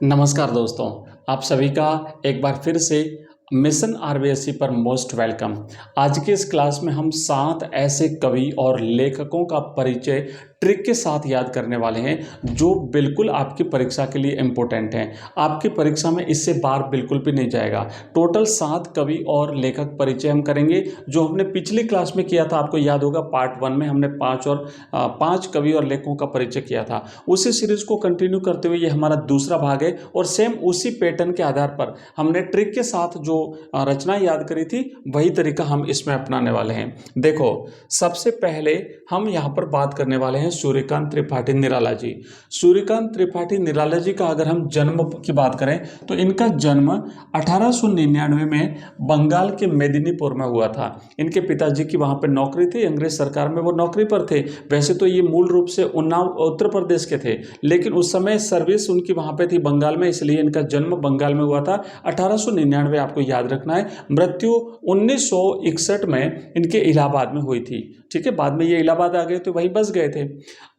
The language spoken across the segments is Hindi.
नमस्कार दोस्तों, आप सभी का एक बार फिर से मिशन आरबीएससी पर मोस्ट वेलकम। आज के इस क्लास में हम 7 ऐसे कवि और लेखकों का परिचय ट्रिक के साथ याद करने वाले हैं जो बिल्कुल आपकी परीक्षा के लिए इम्पोर्टेंट हैं। आपकी परीक्षा में इससे बाहर बिल्कुल भी नहीं जाएगा। टोटल 7 कवि और लेखक परिचय हम करेंगे जो हमने पिछली क्लास में किया था। आपको याद होगा पार्ट 1 में हमने 5 कवि और लेखकों का परिचय किया था। उसी सीरीज को कंटिन्यू करते हुए ये हमारा दूसरा भाग है और सेम उसी पैटर्न के आधार पर हमने ट्रिक के साथ जो रचनाएं याद करी थी वही तरीका हम इसमें अपनाने वाले हैं। देखो, सबसे पहले हम यहाँ पर बात करने वाले हैं सूर्यकांत त्रिपाठी निराला जी। सूर्यकांत त्रिपाठी निराला जी का अगर हम जन्म की बात करें तो इनका जन्म 1899 में बंगाल के मेदिनीपुर में हुआ था। इनके पिताजी की वहाँ पर नौकरी थी, अंग्रेज सरकार में वो नौकरी पर थे। वैसे तो ये मूल रूप से उन्नाव उत्तर प्रदेश के थे, लेकिन उस समय सर्विस उनकी वहाँ पे थी बंगाल में, इसलिए इनका जन्म बंगाल में हुआ था। 1899 आपको याद रखना है। मृत्यु 1961 में इनके इलाहाबाद में हुई थी। ठीक है, बाद में ये इलाहाबाद आ गए तो वहीं बस गए थे।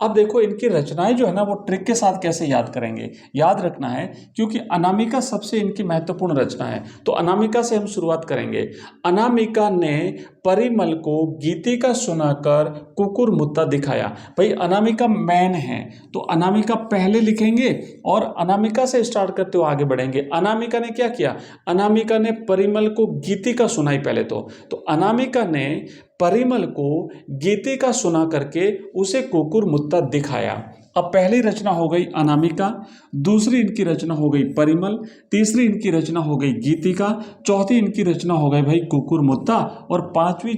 अब देखो इनकी रचनाएं जो है ना वो ट्रिक के साथ कैसे याद करेंगे, याद रखना है क्योंकि अनामिका सबसे इनकी महत्वपूर्ण रचना है। तो अनामिका से हम शुरुआत करेंगे। अनामिका ने परिमल को गीतिका सुनाकर कुकुर मुत्ता दिखाया। भाई अनामिका मैन है तो अनामिका पहले लिखेंगे और अनामिका से स्टार्ट करते हुए आगे बढ़ेंगे। अनामिका ने क्या किया? अनामिका ने परिमल को गीतिका सुनाई पहले तो अनामिका ने परिमल को गीतिका सुना करके उसे कुकुर मुत्ता दिखाया। अब पहली रचना हो गई अनामिका, दूसरी इनकी रचना हो गई परिमल, तीसरी इनकी रचना हो गई गीतिका, चौथी इनकी रचना हो गई भाई कुकुर मुत्ता और पांचवी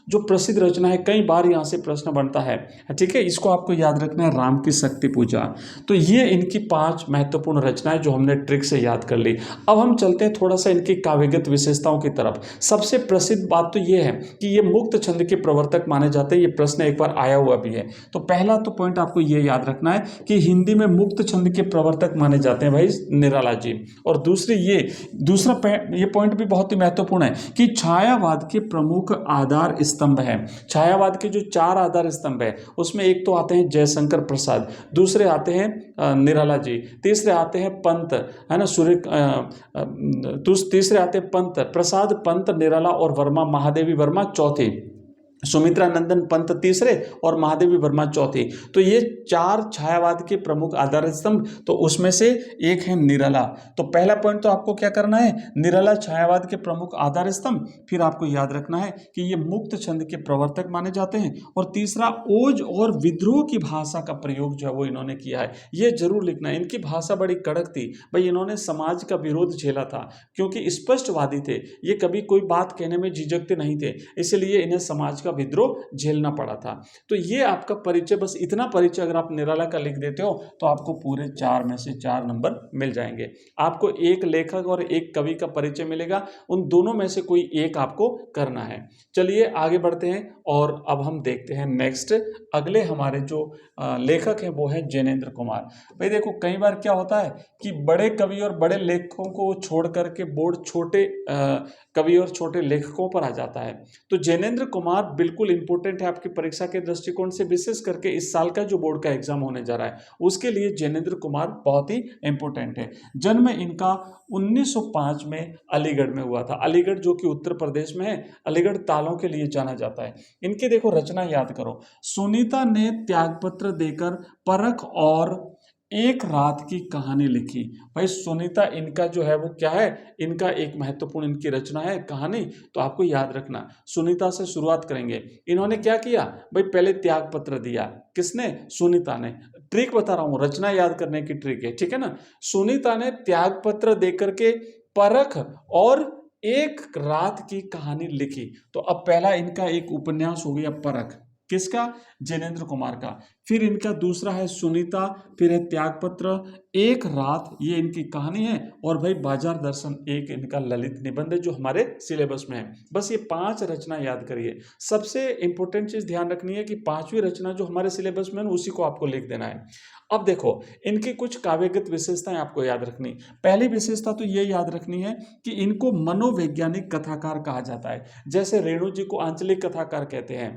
जो प्रसिद्ध रचना है, कई बार यहाँ से प्रश्न बनता है, ठीक है, इसको आपको याद रखना है, राम की शक्ति पूजा। तो ये इनकी 5 महत्वपूर्ण रचनाएं जो हमने ट्रिक से याद कर ली। अब हम चलते हैं थोड़ा सा इनकी काव्यगत विशेषताओं की तरफ। सबसे प्रसिद्ध बात तो ये है कि ये मुक्त छंद के प्रवर्तक माने जाते हैं। ये प्रश्न एक बार आया हुआ भी है। तो पहला तो पॉइंट आपको ये याद रखना है कि हिंदी में मुक्त छंद के प्रवर्तक माने जाते हैं भाई निराला जी। और दूसरा ये पॉइंट भी बहुत ही महत्वपूर्ण है कि छायावाद के प्रमुख आधार स्तंभ है। छायावाद के जो 4 आधार स्तंभ है उसमें एक तो आते हैं जयशंकर प्रसाद, दूसरे आते हैं निराला जी, तीसरे आते हैं पंत, है ना, तीसरे आते हैं पंत, प्रसाद, पंत, निराला और वर्मा, महादेवी वर्मा चौथे, सुमित्रा नंदन पंत तीसरे और महादेवी वर्मा चौथी। तो ये 4 छायावाद के प्रमुख आधार स्तंभ, तो उसमें से एक है निराला। तो पहला पॉइंट तो आपको क्या करना है, निराला छायावाद के प्रमुख आधार स्तंभ। फिर आपको याद रखना है कि ये मुक्त छंद के प्रवर्तक माने जाते हैं। और तीसरा, ओज और विद्रोह की भाषा का प्रयोग जो है वो इन्होंने किया है। ये जरूर लिखना है। इनकी भाषा बड़ी कड़क थी भाई, इन्होंने समाज का विरोध झेला था क्योंकि स्पष्टवादी थे। ये कभी कोई बात कहने में झिझकते नहीं थे, इसलिए इन्हें समाज का विद्रोह झेलना पड़ा था। तो ये आपका परिचय, बस इतना परिचय अगर आप निराला का लिख देते हो तो आपको पूरे 4 में से 4 नंबर मिल जाएंगे। आपको एक लेखक और एक कवि का परिचय मिलेगा, उन दोनों में से कोई एक आपको करना है। चलिए आगे बढ़ते हैं और अब हम देखते हैं नेक्स्ट अगले हमारे जो लेखक हैं वो है जैनेन्द्र कुमार। भाई देखो कई बार क्या होता है कि बड़े कवि और बड़े लेखकों को छोड़ करके बोर्ड छोटे कवि और छोटे लेखकों पर आ जाता है। तो जैनेन्द्र कुमार बिल्कुल इंपॉर्टेंट है आपकी परीक्षा के दृष्टिकोण से, विशेष करके इस साल का जो बोर्ड का एग्जाम होने जा रहा है उसके लिए जैनेन्द्र कुमार बहुत ही इंपॉर्टेंट है। जन्म इनका 1905 में अलीगढ़ में हुआ था। अलीगढ़ जो कि उत्तर प्रदेश में है, अलीगढ़ तालों के लिए जाना जाता है। इनके देखो रचना याद करो। सुनीता ने त्यागपत्र देकर परख और एक रात की कहानी लिखी। भाई सुनीता इनका जो है वो क्या है, इनका एक महत्वपूर्ण इनकी रचना है कहानी। तो आपको याद रखना, सुनीता से शुरुआत करेंगे। इन्होंने क्या किया भाई, पहले त्याग पत्र दिया। किसने? सुनीता ने। ट्रिक बता रहा हूं, रचना याद करने की ट्रिक है, ठीक है ना। सुनीता ने त्याग पत्र देकर के परख और एक रात की कहानी लिखी। तो अब पहला इनका एक उपन्यास हो गया परख, किसका? जैनेन्द्र कुमार का। फिर इनका दूसरा है सुनीता, फिर है त्यागपत्र, एक रात, ये इनकी कहानी है। और भाई बाजार दर्शन एक इनका ललित निबंध है जो हमारे सिलेबस में है। बस ये 5 रचना याद करिए। सबसे इंपॉर्टेंट चीज ध्यान रखनी है कि 5वीं रचना जो हमारे सिलेबस में है उसी को आपको लिख देना है। अब देखो इनकी कुछ काव्यगत विशेषताएं आपको याद रखनी। पहली विशेषता तो ये याद रखनी है कि इनको मनोवैज्ञानिक कथाकार कहा जाता है। जैसे रेणु जी को आंचलिक कथाकार कहते हैं,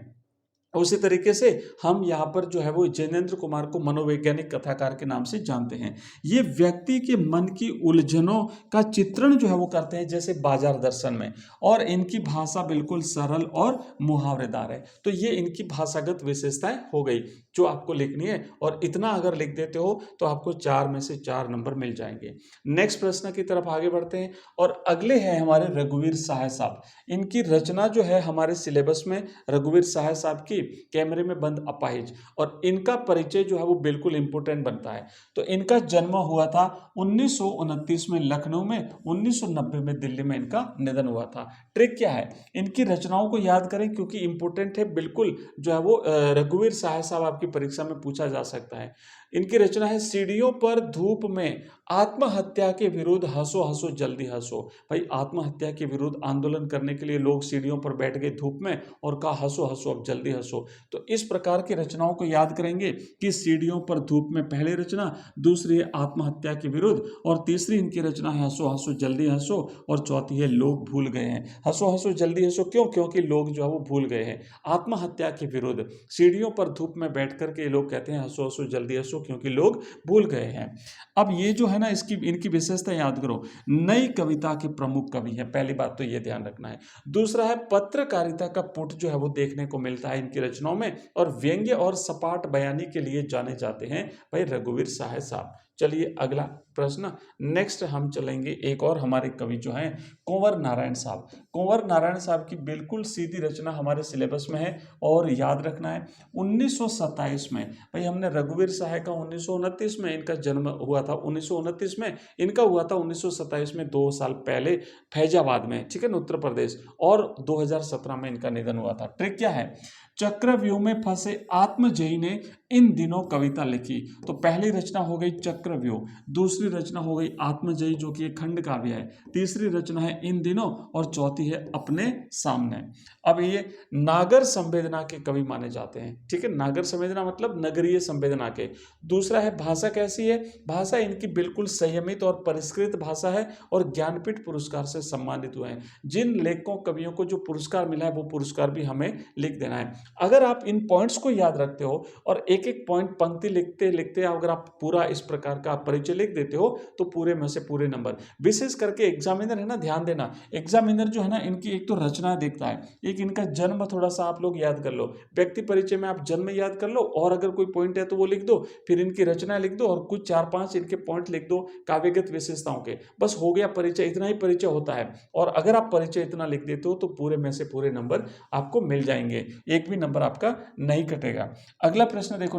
उसी तरीके से हम यहाँ पर जो है वो जैनेंद्र कुमार को मनोवैज्ञानिक कथाकार के नाम से जानते हैं। ये व्यक्ति के मन की उलझनों का चित्रण जो है वो करते हैं जैसे बाजार दर्शन में, और इनकी भाषा बिल्कुल सरल और मुहावरेदार है। तो ये इनकी भाषागत विशेषताएं हो गई जो आपको लिखनी है, और इतना अगर लिख देते हो तो आपको 4 में से 4 नंबर मिल जाएंगे। नेक्स्ट प्रश्न की तरफ आगे बढ़ते हैं, और अगले हैं हमारे रघुवीर सहाय साहब। इनकी रचना जो है हमारे सिलेबस में रघुवीर सहाय साहब की कैमरे में बंद अपाहिज, और इनका परिचय जो है वो बिल्कुल इंपॉर्टेंट बनता है। तो इनका जन्म हुआ था 1929 में लखनऊ में, 1990 में दिल्ली में इनका निधन हुआ था। ट्रिक क्या है, इनकी रचनाओं को याद करें क्योंकि इंपॉर्टेंट है बिल्कुल जो है वो रघुवीर सहाय साहब आपकी परीक्षा में पूछा जा सकता है। इनकी रचना है, सीढ़ियों पर धूप में आत्महत्या के विरुद्ध हंसो हंसो जल्दी हंसो। भाई आत्महत्या के विरुद्ध आंदोलन करने के लिए लोग सीढ़ियों पर बैठ गए धूप में और कहा हंसो हंसो अब जल्दी हंसो। तो इस प्रकार की रचनाओं को याद करेंगे कि सीढ़ियों पर धूप में पहली रचना, दूसरी है आत्महत्या के विरुद्ध, और तीसरी इनकी रचना है हंसो हंसो जल्दी हंसो, और चौथी है लोग भूल गए हैं। हंसो हंसो जल्दी हंसो क्यों? क्योंकि लोग जो है वो भूल गए हैं। आत्महत्या के विरुद्ध, सीढ़ियों पर धूप में बैठ कर के लोग कहते हैं हंसो हंसो जल्दी हंसो क्योंकि लोग भूल गए हैं। अब ये जो है ना इनकी विशेषता याद करो। नई कविता के प्रमुख कवि हैं, पहली बात तो ये ध्यान रखना है। दूसरा है पत्रकारिता का पुट जो है वो देखने को मिलता है इनकी रचनाओं में, और व्यंग्य और सपाट बयानी के लिए जाने जाते हैं भाई रघुवीर सहाय साहब। चलिए अगला प्रश्न, नेक्स्ट हम चलेंगे एक और हमारे कवि जो हैं कुंवर नारायण साहब। कुंवर नारायण साहब की बिल्कुल सीधी रचना हमारे सिलेबस में है और याद रखना है 1927 में। भाई हमने रघुवीर सहाय का 1929 में इनका जन्म हुआ था, 1929 में इनका हुआ था, 1927 में 2 साल पहले फैजाबाद में, ठीक है ना, उत्तर प्रदेश, और 2017 में इनका निधन हुआ था। ट्रिक क्या है, चक्रव्यूह में फंसे आत्मजयी ने इन दिनों कविता लिखी। तो पहली रचना हो गई चक्रव्यूह, दूसरी रचना हो गई आत्मजयी जो कि एक खंड काव्य है, तीसरी रचना है इन दिनों, और चौथी है अपने सामने। अब ये नागर संवेदना के कवि माने जाते हैं, ठीक है, नागर संवेदना मतलब नगरीय संवेदना के। दूसरा है भाषा कैसी है, भाषा इनकी बिल्कुल संयमित और परिष्कृत भाषा है, और ज्ञानपीठ पुरस्कार से सम्मानित हुए हैं। जिन लेखकों कवियों को जो पुरस्कार मिला है वो पुरस्कार भी हमें लिख देना है। अगर आप इन पॉइंट्स को याद रखते हो और एक एक पॉइंट पंक्ति लिखते लिखते अगर आप पूरा इस प्रकार का परिचय लिख देते हो तो पूरे में से पूरे नंबर। विशेष करके एग्जामिनर है ना, ध्यान देना, एग्जामिनर जो है ना इनकी एक तो रचना देखता है, एक इनका जन्म थोड़ा सा आप लोग याद कर लो, व्यक्ति परिचय में आप जन्म याद कर लो, और अगर कोई पॉइंट है तो वो लिख दो, फिर इनकी रचना लिख दो और कुछ 4-5 इनके पॉइंट लिख दो काव्यगत विशेषताओं के, बस हो गया परिचय। इतना ही परिचय होता है, और अगर आप परिचय इतना लिख देते हो तो पूरे में से पूरे नंबर आपको मिल जाएंगे, एक भी नंबर आपका नहीं कटेगा। अगला प्रश्न देखो,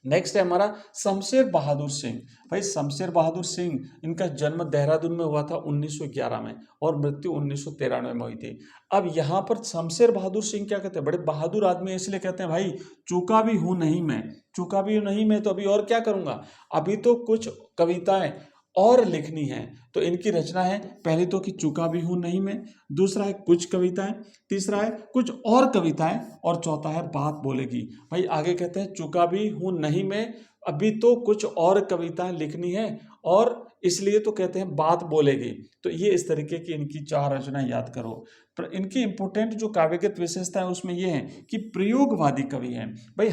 नेक्स्ट है हमारा शमशेर बहादुर सिंह। भाई शमशेर बहादुर सिंह, इनका जन्म देहरादून में हुआ था 1911 में, और मृत्यु 1993 में हुई थी। अब यहाँ पर शमशेर बहादुर सिंह क्या कहते हैं, बड़े बहादुर आदमी है, इसलिए कहते हैं भाई चूका भी हूं नहीं मैं, चूका भी हूं नहीं मैं, तो अभी और क्या करूंगा, अभी तो कुछ कविताएं और लिखनी है। तो इनकी रचना है, पहली तो कि चूका भी हूं नहीं मैं, दूसरा है कुछ कविताएं, तीसरा है कुछ और कविताएं, और चौथा है बात बोलेगी। भाई आगे कहते हैं चूका भी हूं नहीं मैं, अभी तो कुछ और कविताएं लिखनी है, और इसलिए तो कहते हैं बात बोलेगी। तो ये इस तरीके की इनकी 4 रचनाएं याद करो। पर इनकी इंपोर्टेंट जो काव्यगत विशेषता है उसमें यह है कि प्रयोगवादी कवि हैं। भाई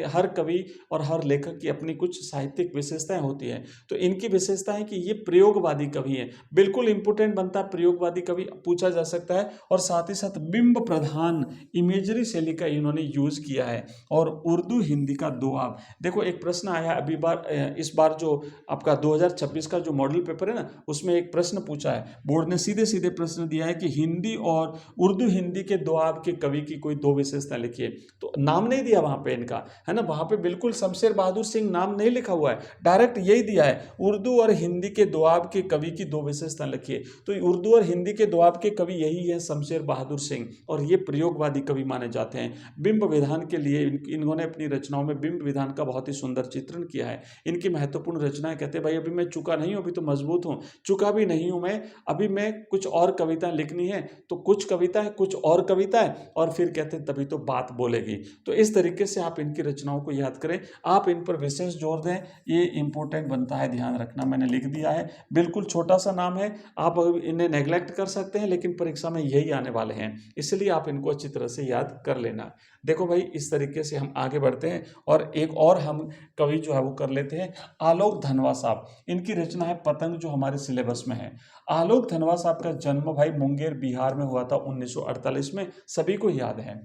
हर कवि और हर लेखक की अपनी कुछ साहित्यिक विशेषताएं होती है, तो इनकी विशेषता है कि ये प्रयोगवादी कवि हैं। बिल्कुल इंपोर्टेंट बनता है प्रयोगवादी कवि, पूछा जा सकता है, और साथ ही साथ बिंब प्रधान इमेजरी शैली का इन्होंने यूज किया है, और उर्दू हिंदी का दोआब। देखो एक प्रश्न आया इस बार जो आपका 2026 का जो मॉडल पेपर है ना, उसमें एक प्रश्न पूछा है, बोर्ड ने सीधे सीधे प्रश्न दिया है कि हिंदी और उर्दू हिंदी के दोआब के कवि की कोई 2 विशेषता लिखिए। तो नाम नहीं दिया वहां पे इनका, है ना, वहां पे बिल्कुल शमशेर बहादुर सिंह नाम नहीं लिखा हुआ है, डायरेक्ट यही दिया है, उर्दू और हिंदी के दोआब के कवि की 2 विशेषता लिखिए। तो उर्दू और हिंदी के दोआब के कवि यही है शमशेर बहादुर सिंह, और ये प्रयोगवादी कवि माने जाते हैं। बिंब विधान के लिए इन्होंने अपनी रचनाओं में बिंब विधान का बहुत ही सुंदर चित्रण किया है। इनकी महत्वपूर्ण रचनाएं कहते हैं, भाई अभी मैं चुका नहीं हूँ, अभी तो मजबूत हूँ, चुका भी नहीं हूँ मैं, अभी मैं कुछ और कविता लिखनी है, तो कुछ कविता है, कुछ और कविता है, और फिर कहते हैं तभी तो बात बोलेगी। तो इस तरीके से आप इनकी रचनाओं को याद करें, आप इन पर विशेष जोर दें, ये इंपॉर्टेंट बनता है, ध्यान रखना। मैंने लिख दिया है, बिल्कुल छोटा सा नाम है, आप इन्हें नेग्लेक्ट कर सकते हैं, लेकिन परीक्षा में यही आने वाले हैं, इसलिए आप इनको अच्छी तरह से याद कर लेना। देखो भाई, इस तरीके से हम आगे बढ़ते हैं और एक और हम कवि जो है वो कर लेते हैं, आलोक धनवा साहब। इनकी रचना है पतंग, जो हमारे सिलेबस में है। आलोक धनवा साहब का जन्म भाई मुंगेर बिहार में हुआ था 1948 में, सभी को याद है।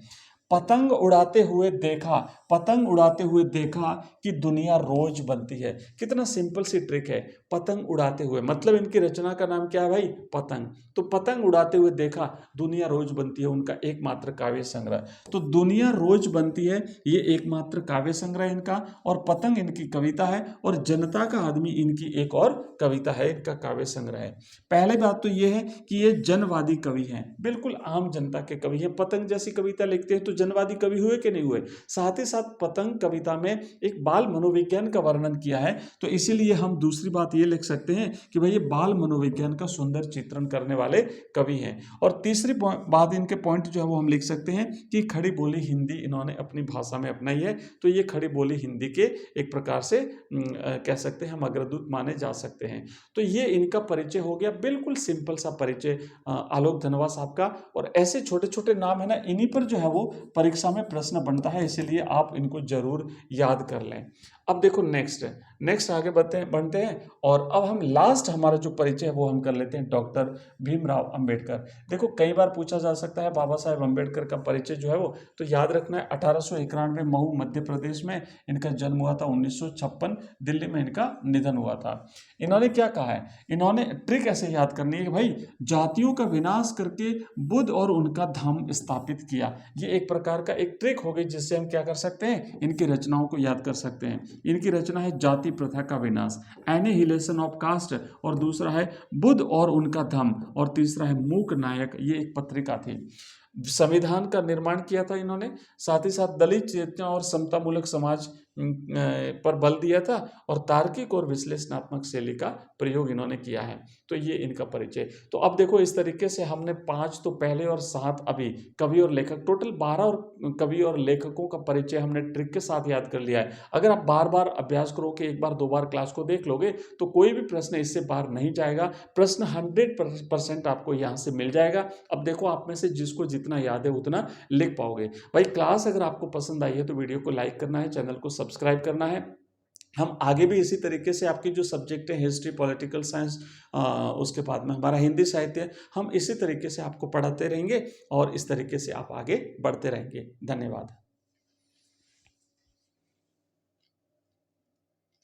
पतंग उड़ाते हुए देखा, पतंग उड़ाते हुए देखा कि दुनिया रोज बनती है। कितना सिंपल सी ट्रिक है, पतंग उड़ाते हुए, मतलब इनकी रचना का नाम क्या है भाई, पतंग। तो पतंग उड़ाते हुए देखा दुनिया रोज बनती है, उनका एकमात्र काव्य संग्रह। तो दुनिया रोज बनती है, ये एकमात्र काव्य संग्रह इनका, और पतंग इनकी कविता है, और जनता का आदमी इनकी एक और कविता है, इनका काव्य संग्रह है। पहले बात तो ये है कि ये जनवादी कवि हैं, बिल्कुल आम जनता के कवि हैं। पतंग जैसी कविता लिखते हैं तो जनवादी कवि हुए कि नहीं हुए। साथ ही साथ पतंग कविता में एक बाल मनोविज्ञान का वर्णन किया है, तो इसीलिए हम दूसरी बात ये लिख सकते हैं कि भाई ये बाल मनोविज्ञान का सुंदर चित्रण करने वाले कवि हैं। और तीसरी बात, इनके पॉइंट जो है वो हम लिख सकते हैं कि खड़ी बोली हिंदी इन्होंने अपनी भाषा में अपनाई है, तो ये खड़ी बोली हिंदी के एक प्रकार से कह सकते हैं हम अग्रदूत माने जा सकते हैं। तो ये इनका परिचय हो गया, बिल्कुल सिंपल सा परिचय आलोक धनवा साहब का। और ऐसे छोटे छोटे नाम है ना, इन्हीं पर जो है वो परीक्षा में प्रश्न बनता है, इसीलिए आप इनको जरूर याद कर लें। अब देखो नेक्स्ट आगे बढ़ते हैं, और अब हम लास्ट हमारा जो परिचय है वो हम कर लेते हैं डॉक्टर भीमराव अंबेडकर। देखो कई बार पूछा जा सकता है बाबा साहेब अंबेडकर का परिचय जो है वो, तो याद रखना है 1891 महू मध्य प्रदेश में इनका जन्म हुआ था, 1956 दिल्ली में इनका निधन हुआ था। इन्होंने क्या कहा है, इन्होंने ट्रिक ऐसे याद करनी है कि भाई जातियों का विनाश करके बुद्ध और उनका धाम स्थापित किया। ये एक प्रकार का एक ट्रिक हो गई, जिससे हम क्या कर सकते हैं, इनकी रचनाओं को याद कर सकते हैं। इनकी रचना है जाति प्रथा का विनाश, एनिहिलेशन ऑफ कास्ट, और दूसरा है बुद्ध और उनका धम्म, और तीसरा है मूक नायक, ये एक पत्रिका थी। संविधान का निर्माण किया था इन्होंने, साथ ही साथ दलित चेतना और समतामूलक समाज पर बल दिया था, और तार्किक और विश्लेषणात्मक शैली का प्रयोग इन्होंने किया है। तो ये इनका परिचय। तो अब देखो इस तरीके से हमने 5 तो पहले और 7 अभी कवि और लेखक, टोटल 12 और कवि और लेखकों का परिचय हमने ट्रिक के साथ याद कर लिया है। अगर आप बार बार अभ्यास करोगे, एक बार 2 बार क्लास को देख लोगे, तो कोई भी प्रश्न इससे बाहर नहीं जाएगा। प्रश्न 100% आपको यहाँ से मिल जाएगा। अब देखो आप में से जिसको जितना याद है उतना लिख पाओगे। भाई क्लास अगर आपको पसंद आई है तो वीडियो को लाइक करना है, चैनल को सब्सक्राइब करना है। हम आगे भी इसी तरीके से आपकी जो सब्जेक्ट है हिस्ट्री, पॉलिटिकल साइंस, उसके बाद में हमारा हिंदी साहित्य, हम इसी तरीके से आपको पढ़ाते रहेंगे और इस तरीके से आप आगे बढ़ते रहेंगे। धन्यवाद।